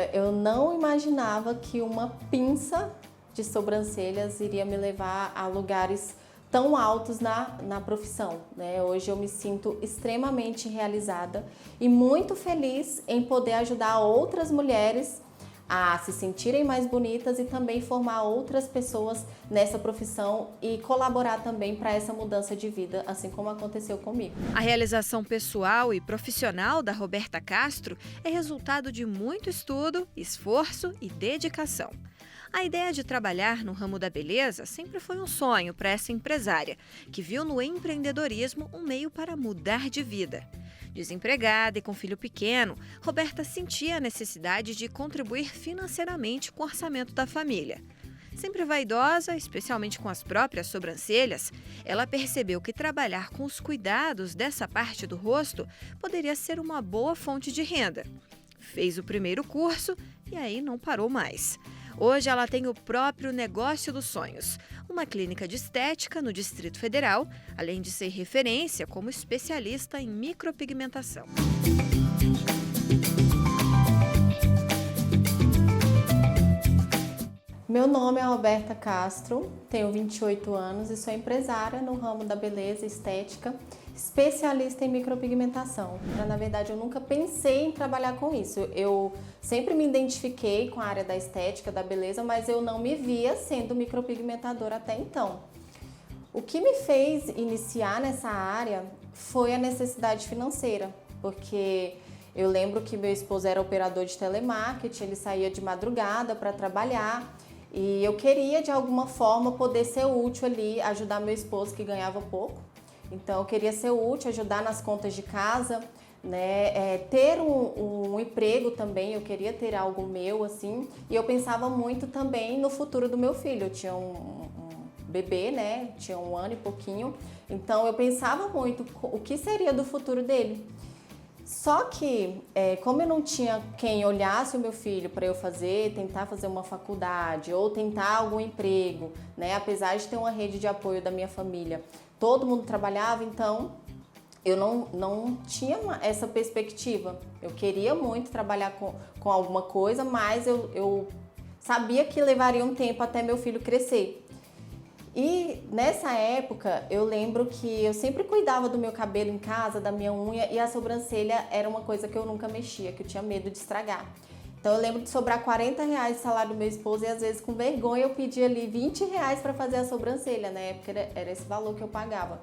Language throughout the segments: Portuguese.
Olha, eu não imaginava que uma pinça de sobrancelhas iria me levar a lugares tão altos na profissão, né? Hoje eu me sinto extremamente realizada e muito feliz em poder ajudar outras mulheres a se sentirem mais bonitas e também formar outras pessoas nessa profissão e colaborar também para essa mudança de vida, assim como aconteceu comigo. A realização pessoal e profissional da Roberta Castro é resultado de muito estudo, esforço e dedicação. A ideia de trabalhar no ramo da beleza sempre foi um sonho para essa empresária, que viu no empreendedorismo um meio para mudar de vida. Desempregada e com filho pequeno, Roberta sentia a necessidade de contribuir financeiramente com o orçamento da família. Sempre vaidosa, especialmente com as próprias sobrancelhas, ela percebeu que trabalhar com os cuidados dessa parte do rosto poderia ser uma boa fonte de renda. Fez o primeiro curso e aí não parou mais. Hoje ela tem o próprio negócio dos sonhos, uma clínica de estética no Distrito Federal, além de ser referência como especialista em micropigmentação. Meu nome é Roberta Castro, tenho 28 anos e sou empresária no ramo da beleza e estética, especialista em micropigmentação. Na verdade, eu nunca pensei em trabalhar com isso. Eu sempre me identifiquei com a área da estética, da beleza, mas eu não me via sendo micropigmentadora até então. O que me fez iniciar nessa área foi a necessidade financeira, porque eu lembro que meu esposo era operador de telemarketing, ele saía de madrugada para trabalhar. E eu queria, de alguma forma, poder ser útil ali, ajudar meu esposo, que ganhava pouco. Então, eu queria ser útil, ajudar nas contas de casa, né? Ter um emprego também, eu queria ter algo meu, assim. E eu pensava muito também no futuro do meu filho. Eu tinha um bebê, né? Tinha 1 ano e pouquinho. Então, eu pensava muito o que seria do futuro dele. Só que, como eu não tinha quem olhasse o meu filho para eu tentar fazer uma faculdade ou tentar algum emprego, né? Apesar de ter uma rede de apoio da minha família, todo mundo trabalhava, então eu não tinha essa perspectiva. Eu queria muito trabalhar com alguma coisa, mas eu sabia que levaria um tempo até meu filho crescer. E nessa época eu lembro que eu sempre cuidava do meu cabelo em casa, da minha unha, e a sobrancelha era uma coisa que eu nunca mexia, que eu tinha medo de estragar. Então eu lembro de sobrar R$ 40 de salário do meu esposo e às vezes com vergonha eu pedia ali R$ 20 para fazer a sobrancelha, na época era esse valor que eu pagava.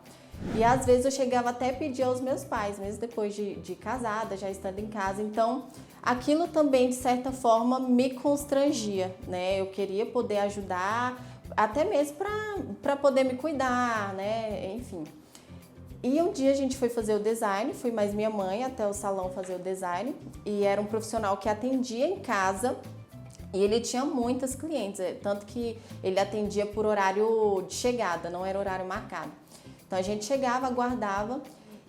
E às vezes eu chegava até a pedir aos meus pais, mesmo depois de casada, já estando em casa. Então aquilo também de certa forma me constrangia, né? Eu queria poder ajudar, até mesmo para poder me cuidar, né? Enfim. E um dia a gente foi fazer o design, fui mais minha mãe até o salão fazer o design, e era um profissional que atendia em casa e ele tinha muitas clientes, tanto que ele atendia por horário de chegada, não era horário marcado. Então a gente chegava, aguardava,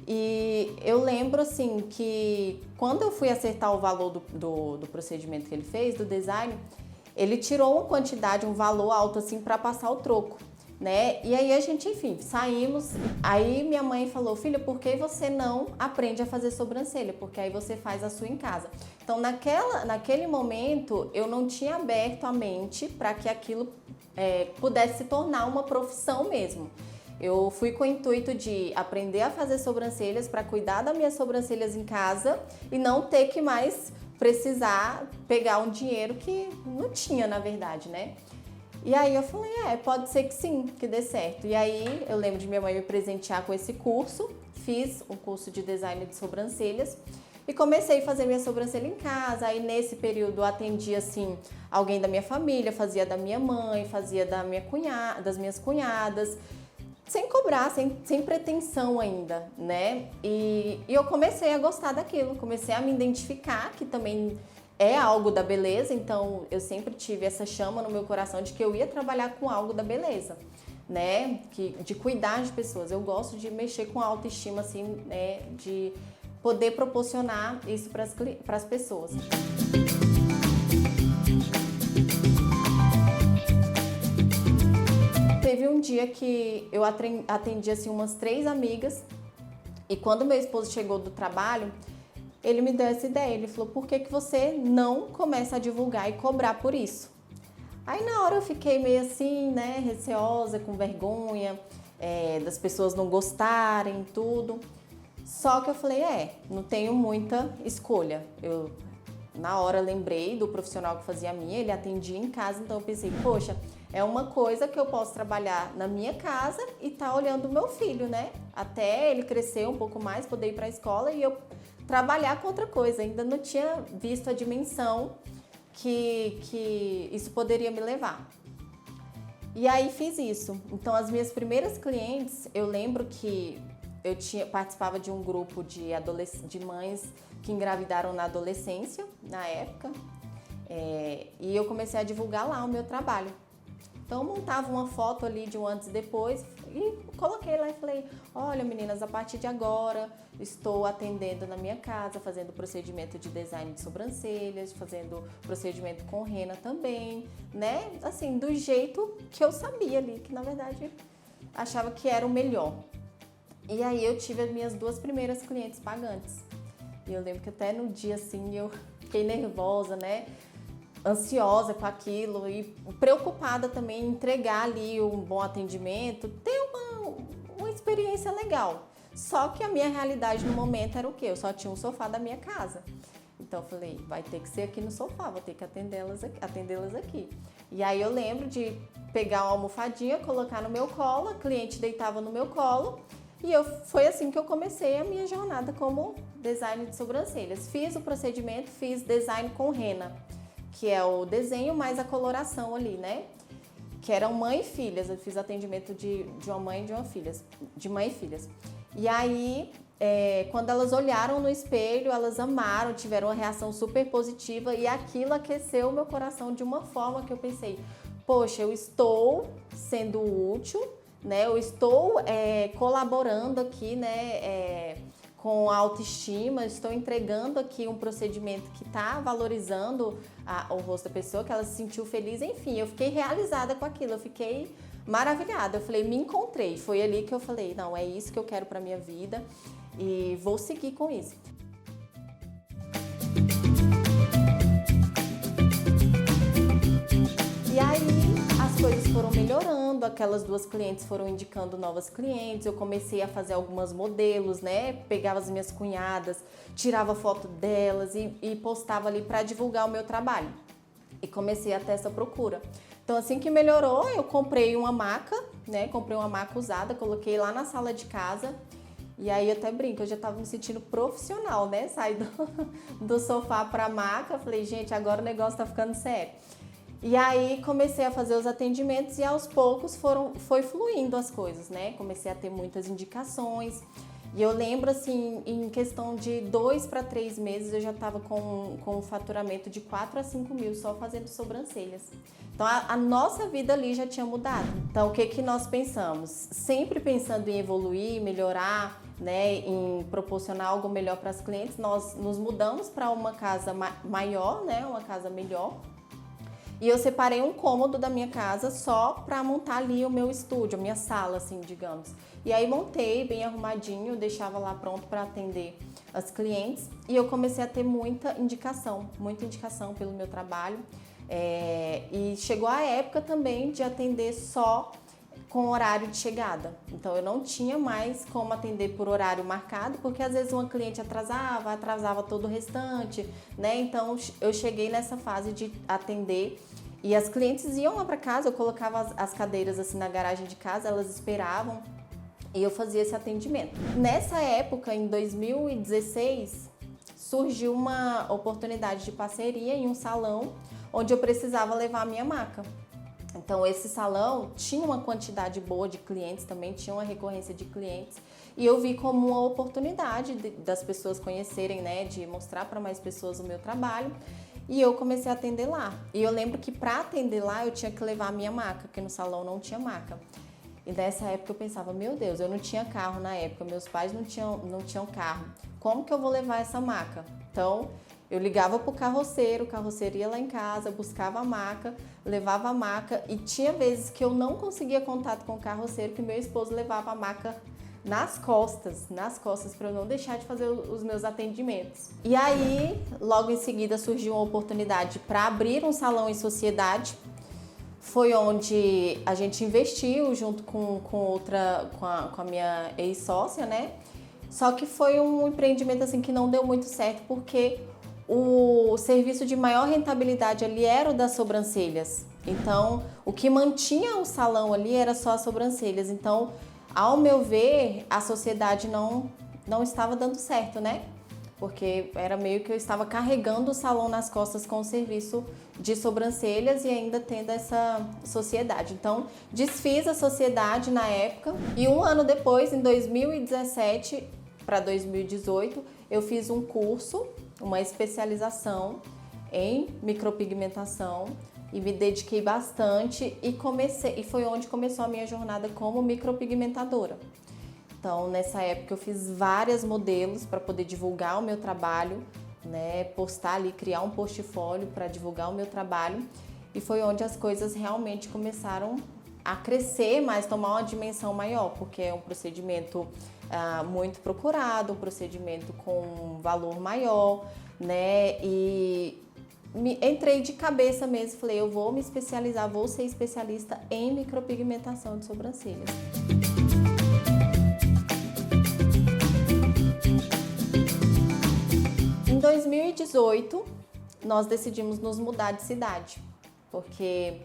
e eu lembro assim que quando eu fui acertar o valor do procedimento que ele fez, do design, ele tirou uma quantidade, um valor alto assim para passar o troco, né? E aí a gente, enfim, saímos. Aí minha mãe falou: filha, por que você não aprende a fazer sobrancelha? Porque aí você faz a sua em casa. Então naquele momento eu não tinha aberto a mente para que aquilo pudesse se tornar uma profissão mesmo. Eu fui com o intuito de aprender a fazer sobrancelhas para cuidar das minhas sobrancelhas em casa e não ter que mais precisar pegar um dinheiro que não tinha, na verdade, né? E aí eu falei, pode ser que sim, que dê certo. E aí eu lembro de minha mãe me presentear com esse curso, fiz um curso de design de sobrancelhas e comecei a fazer minha sobrancelha em casa. Aí nesse período eu atendia assim alguém da minha família, fazia da minha mãe, fazia das minhas cunhadas, sem cobrar, sem pretensão ainda, né? E eu comecei a gostar daquilo, comecei a me identificar, que também é algo da beleza, então eu sempre tive essa chama no meu coração de que eu ia trabalhar com algo da beleza, né? De cuidar de pessoas. Eu gosto de mexer com a autoestima, assim, né? De poder proporcionar isso para as pessoas. Teve um dia que eu atendi assim umas 3 amigas e quando meu esposo chegou do trabalho, ele me deu essa ideia. Ele falou, por que que você não começa a divulgar e cobrar por isso? Aí na hora eu fiquei meio assim, né, receosa, com vergonha, das pessoas não gostarem, tudo. Só que eu falei, não tenho muita escolha. Eu, na hora, lembrei do profissional que fazia a minha, ele atendia em casa, então eu pensei, poxa, é uma coisa que eu posso trabalhar na minha casa e tá olhando o meu filho, né? Até ele crescer um pouco mais, poder ir para a escola e eu trabalhar com outra coisa. Ainda não tinha visto a dimensão que isso poderia me levar. E aí fiz isso. Então as minhas primeiras clientes, eu lembro que eu participava de um grupo de mães que engravidaram na adolescência, na época, e eu comecei a divulgar lá o meu trabalho. Então eu montava uma foto ali de um antes e depois e coloquei lá e falei, olha meninas, a partir de agora estou atendendo na minha casa, fazendo procedimento de design de sobrancelhas, fazendo procedimento com rena também, né? Assim, do jeito que eu sabia ali, que na verdade achava que era o melhor. E aí eu tive as minhas 2 primeiras clientes pagantes. E eu lembro que até no dia assim eu fiquei nervosa, né? Ansiosa com aquilo e preocupada também em entregar ali um bom atendimento, ter uma experiência legal. Só que a minha realidade no momento era o quê? Eu só tinha um sofá da minha casa. Então eu falei, vai ter que ser aqui no sofá, vou ter que atendê-las aqui. E aí eu lembro de pegar uma almofadinha, colocar no meu colo, a cliente deitava no meu colo e foi assim que eu comecei a minha jornada como design de sobrancelhas. Fiz o procedimento, fiz design com rena, que é o desenho mais a coloração ali, né? Que eram mãe e filhas, eu fiz atendimento de uma mãe e de uma filha, de mãe e filhas. E aí, quando elas olharam no espelho, elas amaram, tiveram uma reação super positiva e aquilo aqueceu o meu coração de uma forma que eu pensei, poxa, eu estou sendo útil, né? Eu estou colaborando aqui, né? Com a autoestima, estou entregando aqui um procedimento que está valorizando o rosto da pessoa, que ela se sentiu feliz, enfim, eu fiquei realizada com aquilo, eu fiquei maravilhada, eu falei, me encontrei, foi ali que eu falei, não, é isso que eu quero para minha vida e vou seguir com isso. E aí as coisas foram melhorando, aquelas 2 clientes foram indicando novas clientes, eu comecei a fazer algumas modelos, né? Pegava as minhas cunhadas, tirava foto delas e postava ali para divulgar o meu trabalho. E comecei a ter essa procura. Então assim que melhorou, eu comprei uma maca, né? Comprei uma maca usada, coloquei lá na sala de casa. E aí eu até brinco, eu já estava me sentindo profissional, né? Saí do sofá para a maca, falei, gente, agora o negócio tá ficando sério. E aí comecei a fazer os atendimentos e aos poucos foi fluindo as coisas, né? Comecei a ter muitas indicações. E eu lembro, assim, em questão de 2 para 3 meses, eu já estava com um faturamento de 4 a 5 mil só fazendo sobrancelhas. Então, a nossa vida ali já tinha mudado. Então, o que nós pensamos? Sempre pensando em evoluir, melhorar, né, em proporcionar algo melhor para as clientes, nós nos mudamos para uma casa maior, né, uma casa melhor. E eu separei um cômodo da minha casa só para montar ali o meu estúdio, a minha sala, assim, digamos. E aí montei bem arrumadinho, deixava lá pronto para atender as clientes. E eu comecei a ter muita indicação pelo meu trabalho. E chegou a época também de atender só com horário de chegada. Então eu não tinha mais como atender por horário marcado, porque às vezes uma cliente atrasava todo o restante, né? Então eu cheguei nessa fase de atender e as clientes iam lá para casa, eu colocava as cadeiras assim na garagem de casa, elas esperavam e eu fazia esse atendimento. Nessa época, em 2016, surgiu uma oportunidade de parceria em um salão onde eu precisava levar a minha maca. Então esse salão tinha uma quantidade boa de clientes, também tinha uma recorrência de clientes e eu vi como uma oportunidade das pessoas conhecerem, né, de mostrar para mais pessoas o meu trabalho e eu comecei a atender lá. E eu lembro que para atender lá eu tinha que levar a minha maca, porque no salão não tinha maca. E nessa época eu pensava, meu Deus, eu não tinha carro na época, meus pais não tinham carro, como que eu vou levar essa maca? Então eu ligava pro carroceiro, o carroceiro ia lá em casa, buscava a maca, levava a maca e tinha vezes que eu não conseguia contato com o carroceiro, que meu esposo levava a maca nas costas para eu não deixar de fazer os meus atendimentos. E aí, logo em seguida surgiu uma oportunidade para abrir um salão em sociedade. Foi onde a gente investiu junto com a minha ex-sócia, né? Só que foi um empreendimento assim que não deu muito certo, porque o serviço de maior rentabilidade ali era o das sobrancelhas. Então, o que mantinha o salão ali era só as sobrancelhas. Então, ao meu ver, a sociedade não estava dando certo, né? Porque era meio que eu estava carregando o salão nas costas com o serviço de sobrancelhas e ainda tendo essa sociedade. Então, desfiz a sociedade na época e um ano depois, em 2017 para 2018, eu fiz um curso, uma especialização em micropigmentação e me dediquei bastante e foi onde começou a minha jornada como micropigmentadora. Então, nessa época eu fiz vários modelos para poder divulgar o meu trabalho, né, postar ali, criar um portfólio para divulgar o meu trabalho, e foi onde as coisas realmente começaram a crescer, mas tomar uma dimensão maior, porque é um procedimento muito procurado, um procedimento com um valor maior, né, e entrei de cabeça mesmo, falei, eu vou me especializar, vou ser especialista em micropigmentação de sobrancelhas. Em 2018, nós decidimos nos mudar de cidade, porque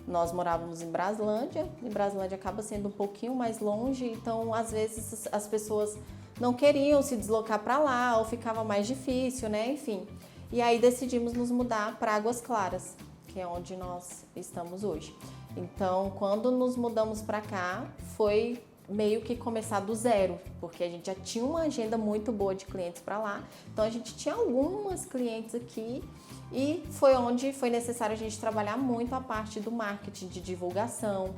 nós morávamos em Braslândia, e Braslândia acaba sendo um pouquinho mais longe, então às vezes as pessoas não queriam se deslocar para lá, ou ficava mais difícil, né? Enfim. E aí decidimos nos mudar para Águas Claras, que é onde nós estamos hoje. Então, quando nos mudamos para cá, foi meio que começar do zero, porque a gente já tinha uma agenda muito boa de clientes para lá, então a gente tinha algumas clientes aqui e foi onde foi necessário a gente trabalhar muito a parte do marketing, de divulgação.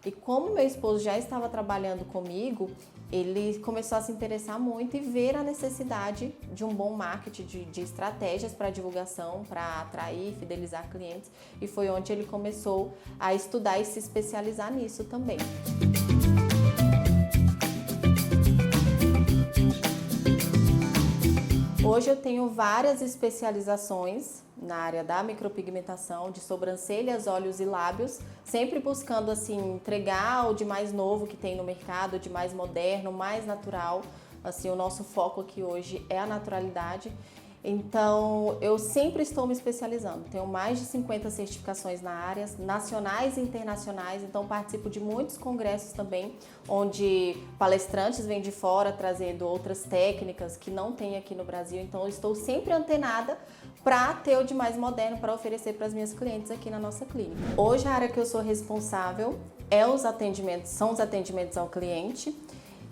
E como meu esposo já estava trabalhando comigo, ele começou a se interessar muito e ver a necessidade de um bom marketing, de estratégias para divulgação, para atrair, fidelizar clientes, e foi onde ele começou a estudar e se especializar nisso também. Hoje eu tenho várias especializações na área da micropigmentação, de sobrancelhas, olhos e lábios, sempre buscando assim entregar o de mais novo que tem no mercado, o de mais moderno, mais natural. Assim, o nosso foco aqui hoje é a naturalidade. Então, eu sempre estou me especializando. Tenho mais de 50 certificações na área, nacionais e internacionais. Então, participo de muitos congressos também, onde palestrantes vêm de fora trazendo outras técnicas que não tem aqui no Brasil. Então, eu estou sempre antenada para ter o de mais moderno para oferecer para as minhas clientes aqui na nossa clínica. Hoje, a área que eu sou responsável são os atendimentos ao cliente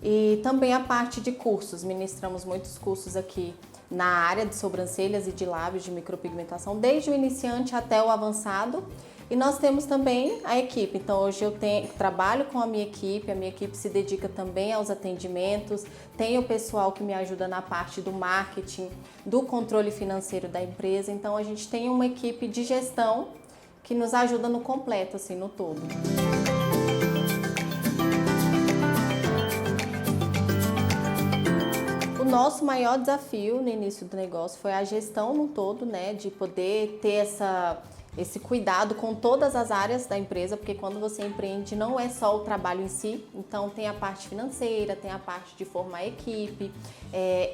e também a parte de cursos. Ministramos muitos cursos aqui na área de sobrancelhas e de lábios de micropigmentação, desde o iniciante até o avançado. E nós temos também a equipe, então hoje eu trabalho com a minha equipe se dedica também aos atendimentos, tem o pessoal que me ajuda na parte do marketing, do controle financeiro da empresa, então a gente tem uma equipe de gestão que nos ajuda no completo, assim, no todo. O nosso maior desafio no início do negócio foi a gestão no todo, né, de poder ter esse cuidado com todas as áreas da empresa, porque quando você empreende não é só o trabalho em si, então tem a parte financeira, tem a parte de formar equipe,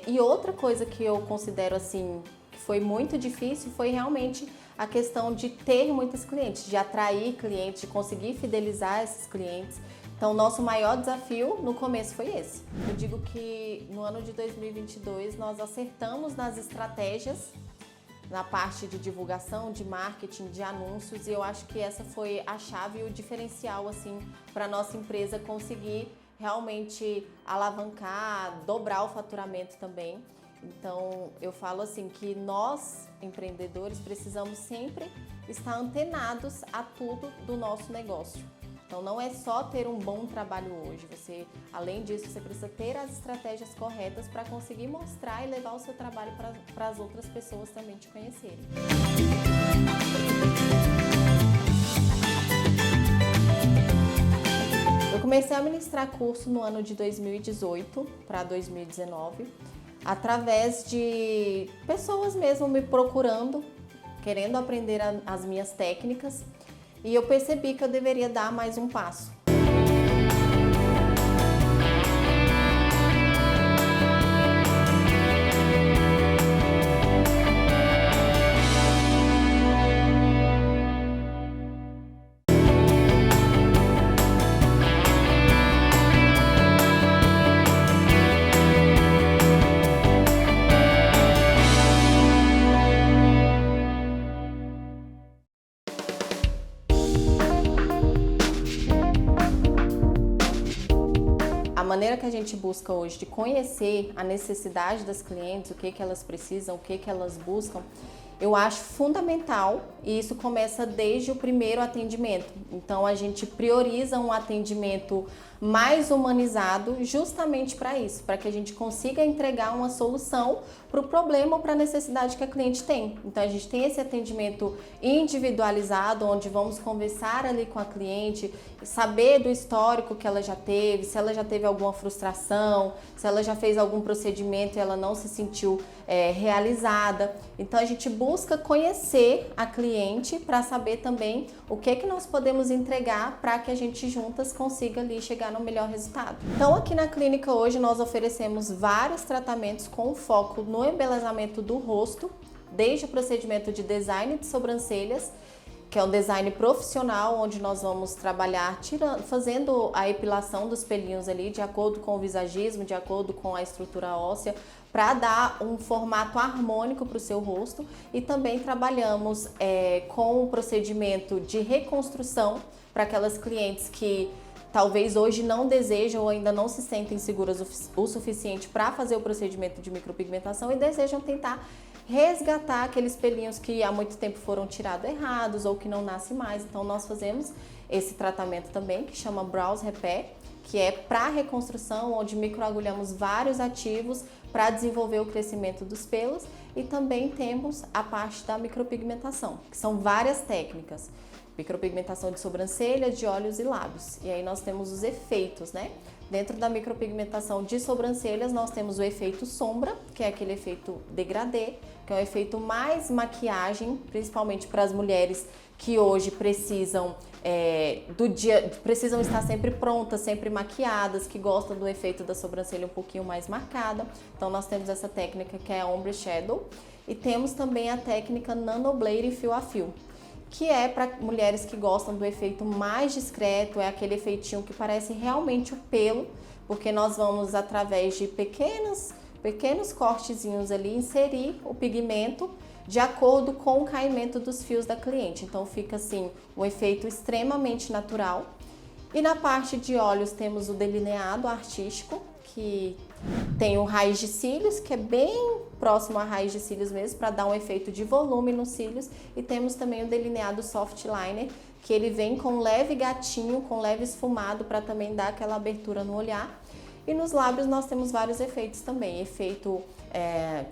e outra coisa que eu considero assim, que foi muito difícil, foi realmente a questão de ter muitos clientes, de atrair clientes, de conseguir fidelizar esses clientes. Então, o nosso maior desafio no começo foi esse. Eu digo que no ano de 2022 nós acertamos nas estratégias, na parte de divulgação, de marketing, de anúncios, e eu acho que essa foi a chave e o diferencial assim, para a nossa empresa conseguir realmente alavancar, dobrar o faturamento também. Então, eu falo assim que nós, empreendedores, precisamos sempre estar antenados a tudo do nosso negócio. Então, não é só ter um bom trabalho hoje, além disso, você precisa ter as estratégias corretas para conseguir mostrar e levar o seu trabalho para as outras pessoas também te conhecerem. Eu comecei a ministrar curso no ano de 2018 para 2019, através de pessoas mesmo me procurando, querendo aprender as minhas técnicas, e eu percebi que eu deveria dar mais um passo. A maneira que a gente busca hoje de conhecer a necessidade das clientes, o que elas precisam, o que elas buscam, eu acho fundamental, e isso começa desde o primeiro atendimento. Então a gente prioriza um atendimento mais humanizado justamente para isso, para que a gente consiga entregar uma solução para o problema ou para a necessidade que a cliente tem. Então a gente tem esse atendimento individualizado, onde vamos conversar ali com a cliente, saber do histórico que ela já teve, se ela já teve alguma frustração, se ela já fez algum procedimento e ela não se sentiu realizada. Então a gente busca conhecer a cliente para saber também o que nós podemos entregar para que a gente juntas consiga ali chegar no melhor resultado. Então aqui na clínica hoje nós oferecemos vários tratamentos com foco no embelezamento do rosto, desde o procedimento de design de sobrancelhas, que é um design profissional, onde nós vamos trabalhar fazendo a epilação dos pelinhos ali, de acordo com o visagismo, de acordo com a estrutura óssea, para dar um formato harmônico para o seu rosto. E também trabalhamos com o procedimento de reconstrução para aquelas clientes que talvez hoje não desejam ou ainda não se sentem seguras o suficiente para fazer o procedimento de micropigmentação e desejam tentar resgatar aqueles pelinhos que há muito tempo foram tirados errados ou que não nascem mais. Então nós fazemos esse tratamento também, que chama Brows Repair, que é para reconstrução, onde microagulhamos vários ativos para desenvolver o crescimento dos pelos, e também temos a parte da micropigmentação, que são várias técnicas. Micropigmentação de sobrancelha, de olhos e lábios. E aí nós temos os efeitos, né? Dentro da micropigmentação de sobrancelhas, nós temos o efeito sombra, que é aquele efeito degradê, que é um efeito mais maquiagem, principalmente para as mulheres que hoje precisam precisam estar sempre prontas, sempre maquiadas, que gostam do efeito da sobrancelha um pouquinho mais marcada. Então nós temos essa técnica que é a Ombre Shadow, e temos também a técnica Nanoblade fio a fio, que é para mulheres que gostam do efeito mais discreto, é aquele efeitinho que parece realmente o pelo, porque nós vamos, através de pequenos cortezinhos ali, inserir o pigmento de acordo com o caimento dos fios da cliente. Então fica assim um efeito extremamente natural. E na parte de olhos temos o delineado artístico, que tem o raiz de cílios, que é bem próximo à raiz de cílios mesmo, para dar um efeito de volume nos cílios. E temos também o delineado soft liner, que ele vem com leve gatinho, com leve esfumado, para também dar aquela abertura no olhar. E nos lábios nós temos vários efeitos também, efeito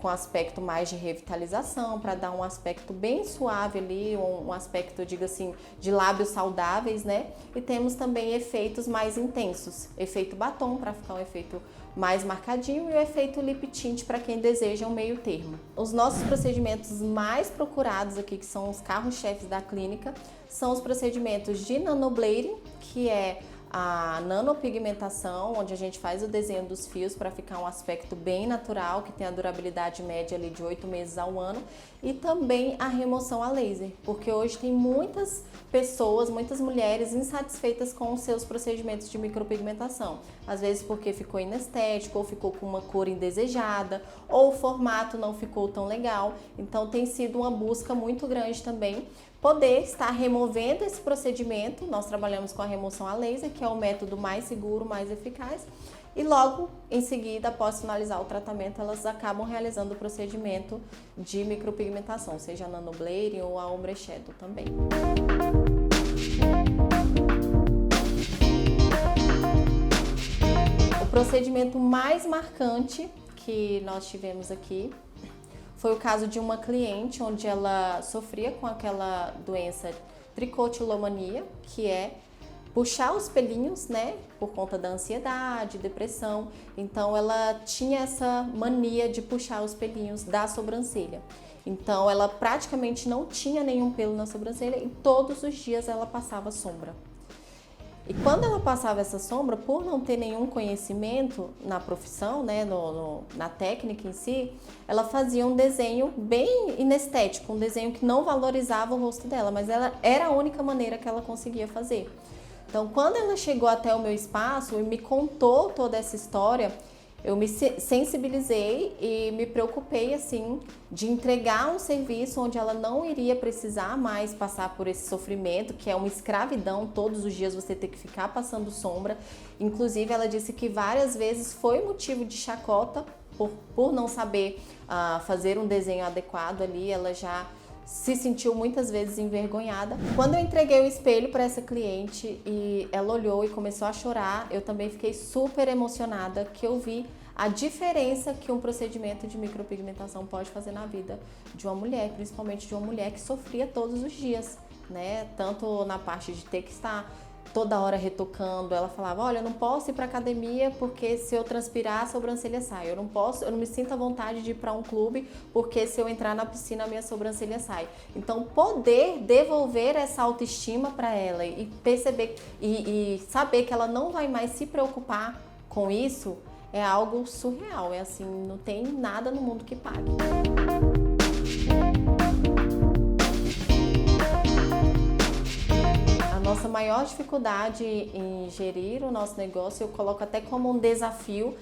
com aspecto mais de revitalização, para dar um aspecto bem suave ali, um aspecto, diga assim, de lábios saudáveis, né? E temos também efeitos mais intensos, efeito batom, para ficar um efeito mais marcadinho, e o efeito lip tint para quem deseja um meio termo. Os nossos procedimentos mais procurados aqui, que são os carros-chefes da clínica, são os procedimentos de nanoblading, que é a nanopigmentação, onde a gente faz o desenho dos fios para ficar um aspecto bem natural, que tem a durabilidade média ali de 8 meses ao ano, e também a remoção a laser, porque hoje tem muitas pessoas, muitas mulheres insatisfeitas com os seus procedimentos de micropigmentação, às vezes porque ficou inestético, ou ficou com uma cor indesejada, ou o formato não ficou tão legal. Então tem sido uma busca muito grande também poder estar removendo esse procedimento. Nós trabalhamos com a remoção a laser, que é o método mais seguro, mais eficaz, e logo em seguida, após finalizar o tratamento, elas acabam realizando o procedimento de micropigmentação, seja a Nanoblade ou a Ombre Shadow também. O procedimento mais marcante que nós tivemos aqui foi o caso de uma cliente onde ela sofria com aquela doença tricotilomania, que é puxar os pelinhos, né, por conta da ansiedade, depressão. Então ela tinha essa mania de puxar os pelinhos da sobrancelha. Então ela praticamente não tinha nenhum pelo na sobrancelha e todos os dias ela passava sombra. E quando ela passava essa sombra, por não ter nenhum conhecimento na profissão, né, na técnica em si, ela fazia um desenho bem inestético, um desenho que não valorizava o rosto dela, mas ela era a única maneira que ela conseguia fazer. Então, quando ela chegou até o meu espaço e me contou toda essa história, eu me sensibilizei e me preocupei, assim, de entregar um serviço onde ela não iria precisar mais passar por esse sofrimento, que é uma escravidão, todos os dias você ter que ficar passando sombra. Inclusive, ela disse que várias vezes foi motivo de chacota por não saber fazer um desenho adequado ali, ela já se sentiu muitas vezes envergonhada. Quando eu entreguei o espelho para essa cliente e ela olhou e começou a chorar, eu também fiquei super emocionada, que eu vi a diferença que um procedimento de micropigmentação pode fazer na vida de uma mulher, principalmente de uma mulher que sofria todos os dias, né? Tanto na parte de ter que estar toda hora retocando. Ela falava, olha, eu não posso ir para academia porque se eu transpirar a sobrancelha sai. Eu não me sinto à vontade de ir para um clube porque se eu entrar na piscina a minha sobrancelha sai. Então poder devolver essa autoestima para ela e perceber e saber que ela não vai mais se preocupar com isso é algo surreal. É assim, não tem nada no mundo que pague. Nossa maior dificuldade em gerir o nosso negócio, eu coloco até como um desafio,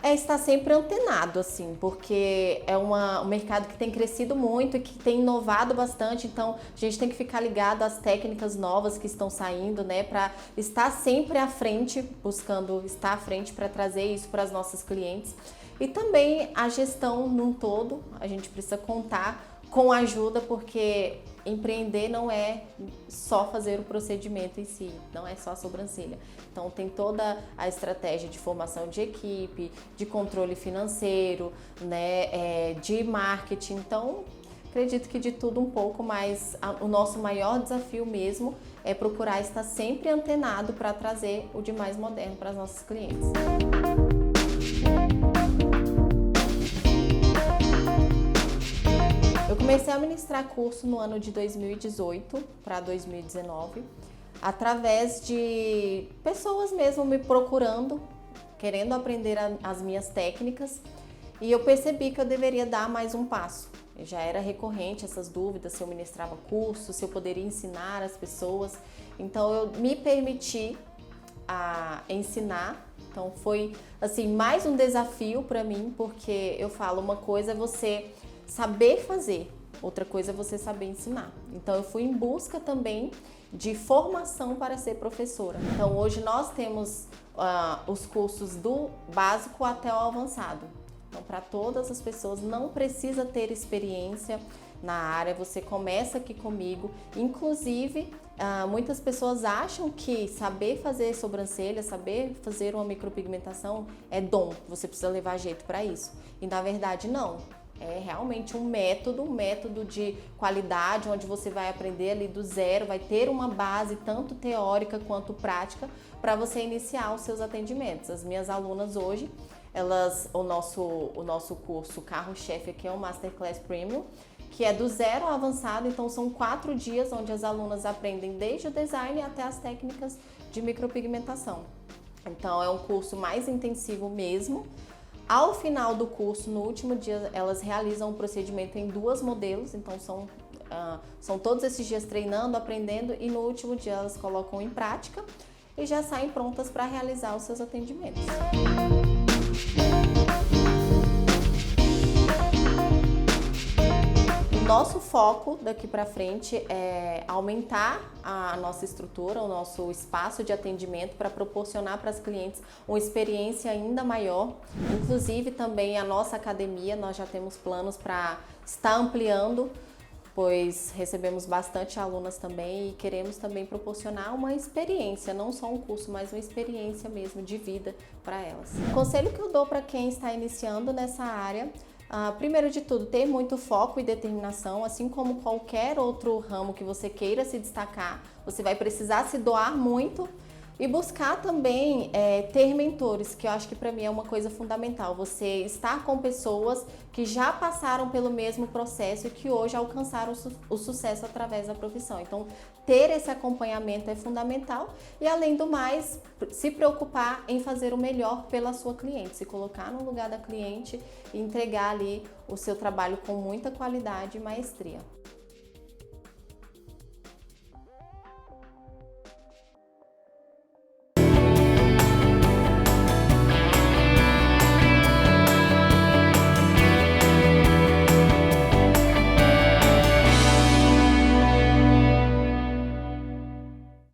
é estar sempre antenado, assim, porque é um mercado que tem crescido muito e que tem inovado bastante, então a gente tem que ficar ligado às técnicas novas que estão saindo, né, para estar sempre à frente, buscando estar à frente para trazer isso para as nossas clientes. E também a gestão num todo, a gente precisa contar com ajuda, porque empreender não é só fazer o procedimento em si, não é só a sobrancelha. Então tem toda a estratégia de formação de equipe, de controle financeiro, né, de marketing. Então acredito que de tudo um pouco, mas o nosso maior desafio mesmo é procurar estar sempre antenado para trazer o de mais moderno para os nossos clientes. Eu comecei a ministrar curso no ano de 2018 para 2019, através de pessoas mesmo me procurando, querendo aprender as minhas técnicas, e eu percebi que eu deveria dar mais um passo. Já era recorrente essas dúvidas, se eu ministrava curso, se eu poderia ensinar as pessoas. Então eu me permiti ensinar. Então foi assim mais um desafio para mim, porque eu falo, uma coisa é você saber fazer, outra coisa é você saber ensinar. Então eu fui em busca também de formação para ser professora. Então hoje nós temos os cursos do básico até o avançado. Então para todas as pessoas, não precisa ter experiência na área, você começa aqui comigo. Inclusive muitas pessoas acham que saber fazer sobrancelha, saber fazer uma micropigmentação é dom, você precisa levar jeito para isso. E na verdade não. É realmente um método de qualidade, onde você vai aprender ali do zero, vai ter uma base tanto teórica quanto prática para você iniciar os seus atendimentos. As minhas alunas hoje, o nosso curso carro-chefe aqui é o Masterclass Premium, que é do zero ao avançado, então são 4 dias onde as alunas aprendem desde o design até as técnicas de micropigmentação. Então é um curso mais intensivo mesmo. Ao final do curso, no último dia, elas realizam um procedimento em 2 modelos, então são todos esses dias treinando, aprendendo, e no último dia elas colocam em prática e já saem prontas para realizar os seus atendimentos. Nosso foco daqui para frente é aumentar a nossa estrutura, o nosso espaço de atendimento para proporcionar para as clientes uma experiência ainda maior. Inclusive também a nossa academia, nós já temos planos para estar ampliando, pois recebemos bastante alunas também e queremos também proporcionar uma experiência, não só um curso, mas uma experiência mesmo de vida para elas. O conselho que eu dou para quem está iniciando nessa área, Primeiro de tudo, ter muito foco e determinação, assim como qualquer outro ramo que você queira se destacar, você vai precisar se doar muito. E buscar também ter mentores, que eu acho que para mim é uma coisa fundamental. Você estar com pessoas que já passaram pelo mesmo processo e que hoje alcançaram o sucesso através da profissão. Então, ter esse acompanhamento é fundamental e, além do mais, se preocupar em fazer o melhor pela sua cliente, se colocar no lugar da cliente e entregar ali o seu trabalho com muita qualidade e maestria.